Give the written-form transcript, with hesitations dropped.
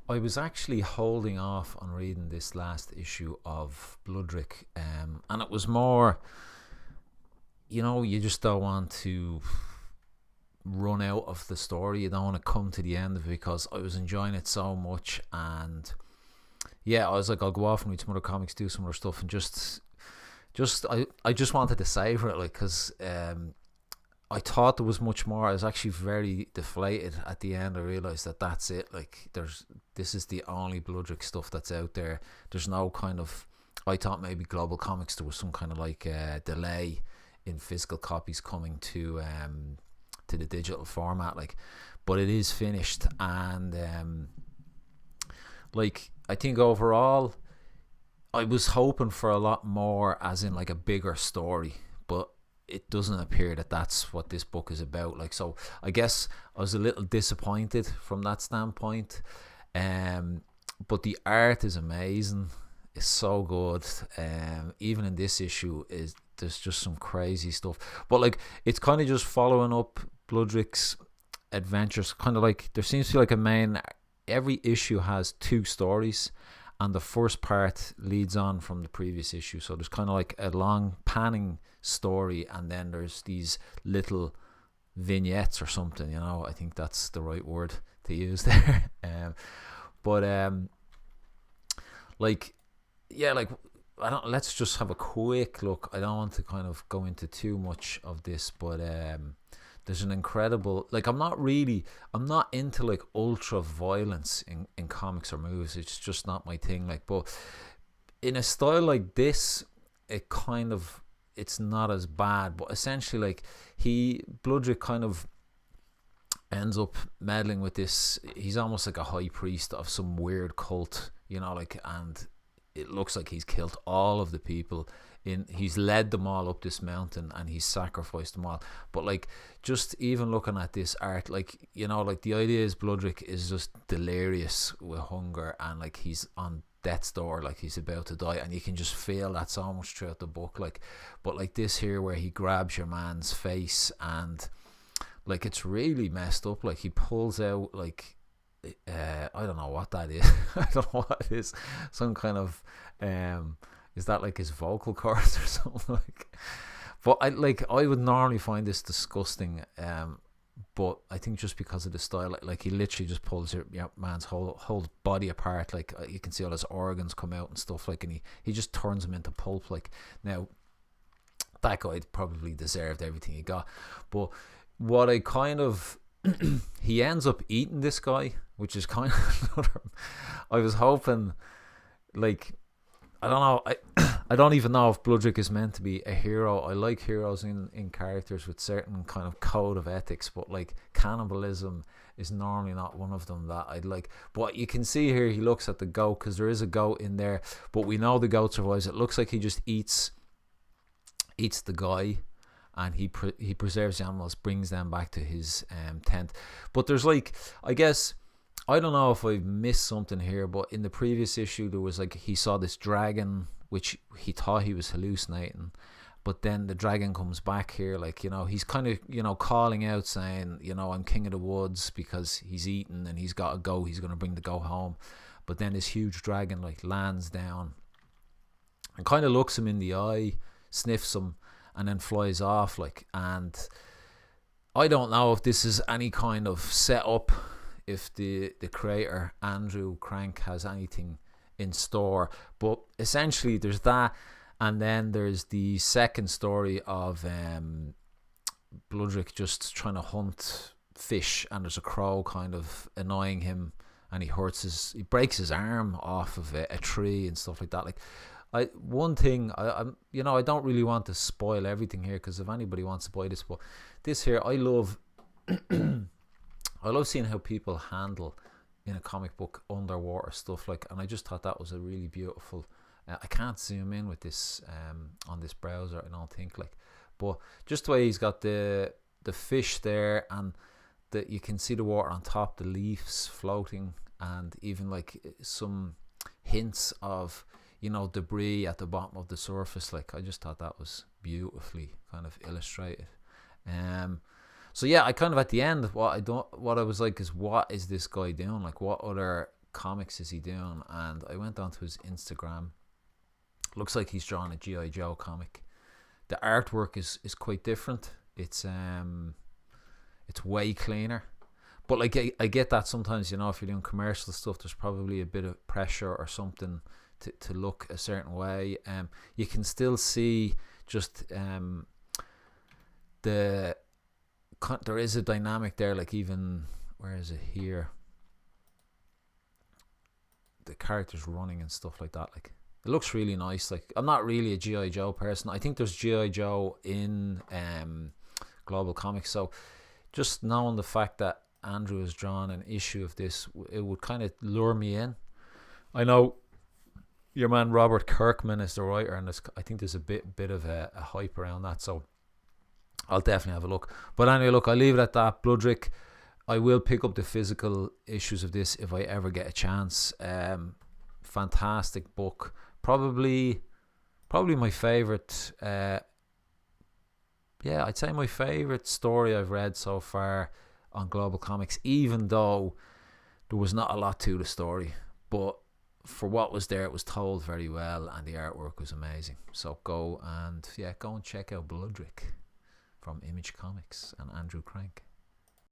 I was actually holding off on reading this last issue of Bloodrik, and it was more, you just don't want to run out of the story. You don't want to come to the end of it because I was enjoying it so much, and yeah, I was like, I'll go off and read some other comics, do some other stuff, and I just wanted to savor it, like, because I thought there was much more. I was actually very deflated at the end. I realized that that's it. Like, this is the only Bloodrik stuff that's out there. There's no kind of. I thought maybe Global Comics there was some kind of like delay in physical copies coming to the digital format, like, but it is finished, and like, I think overall I was hoping for a lot more, as in like a bigger story, but it doesn't appear that that's what this book is about. Like, so I guess I was a little disappointed from that standpoint. Um, but the art is amazing. It's so good. Even in this issue, is there's just some crazy stuff. But like, it's kind of just following up Bloodrik's adventures. Kind of like there seems to be like a main. Every issue has two stories, and the first part leads on from the previous issue. So there's kind of like a long panning story, and then there's these little vignettes or something. I think that's the right word to use there. But like, yeah, like, I don't. Let's just have a quick look. I don't want to kind of go into too much of this, but there's an incredible, like, I'm not into like ultra violence in comics or movies. It's just not my thing. Like, but in a style like this, it's not as bad. But essentially, like, Bloodrik kind of ends up meddling with this. He's almost like a high priest of some weird cult, like, and it looks like he's killed all of the people he's led them all up this mountain, and he's sacrificed them all. But like, just even looking at this art, like, like, the idea is Bloodrik is just delirious with hunger, and like, he's on death's door, like he's about to die, and you can just feel that so much throughout the book. Like, but like this here where he grabs your man's face, and like, it's really messed up. Like, he pulls out like I don't know what that is. I don't know what it is. Some kind of is that like his vocal cords or something, like? But I would normally find this disgusting, but I think just because of the style, like he literally just pulls your man's whole body apart. Like, you can see all his organs come out and stuff, like, and he just turns him into pulp. Like, now that guy probably deserved everything he got, but what I kind of he ends up eating this guy, which is kind of another. I was hoping, like, I don't know. I don't even know if Bloodrik is meant to be a hero. I like heroes in characters with certain kind of code of ethics, but like, cannibalism is normally not one of them that I'd like. But you can see here he looks at the goat, because there is a goat in there, but we know the goat survives. It looks like he just eats the guy, and he preserves the animals, brings them back to his tent. But there's like, I guess, I don't know if I missed something here, but in the previous issue there was like, he saw this dragon which he thought he was hallucinating, but then the dragon comes back here, like, he's kind of, calling out, saying, I'm king of the woods, because he's eaten and he's got to go, he's going to bring the goat home. But then this huge dragon like lands down and kind of looks him in the eye, sniffs him, and then flies off, like. And I don't know if this is any kind of setup, if the creator Andrew Crank has anything in store, but essentially there's that. And then there's the second story of Bloodrik just trying to hunt fish, and there's a crow kind of annoying him, and he breaks his arm off of a tree and stuff like that. Like, one thing, I don't really want to spoil everything here, because if anybody wants to buy this, but this here, I love I love seeing how people handle in a comic book underwater stuff, like, and I just thought that was a really beautiful. I can't zoom in with this on this browser, I don't think, like, but just the way he's got the fish there, and that you can see the water on top, the leaves floating, and even like some hints of debris at the bottom of the surface. Like, I just thought that was beautifully kind of illustrated. So yeah, I kind of, at the end, what I was like is, what is this guy doing? Like, what other comics is he doing? And I went onto his Instagram. Looks like he's drawn a G.I. Joe comic. The artwork is quite different. It's way cleaner. But like I get that sometimes, you know, if you're doing commercial stuff, there's probably a bit of pressure or something to look a certain way. You can still see just there is a dynamic there. Like even, where is it here? The characters running and stuff like that. Like it looks really nice. Like I'm not really a G.I. Joe person. I think there's G.I. Joe in Global Comics. So just knowing the fact that Andrew has drawn an issue of this, it would kind of lure me in. I know your man Robert Kirkman is the writer, and I think there's a bit of a hype around that, so I'll definitely have a look. But anyway, look, I'll leave it at that. Bloodrik, I will pick up the physical issues of this if I ever get a chance. Fantastic book, probably my favorite. I'd say my favorite story I've read so far on Global Comics, even though there was not a lot to the story, but for what was there, it was told very well, and the artwork was amazing. So go and check out Bloodrik from Image Comics and Andrew Crank.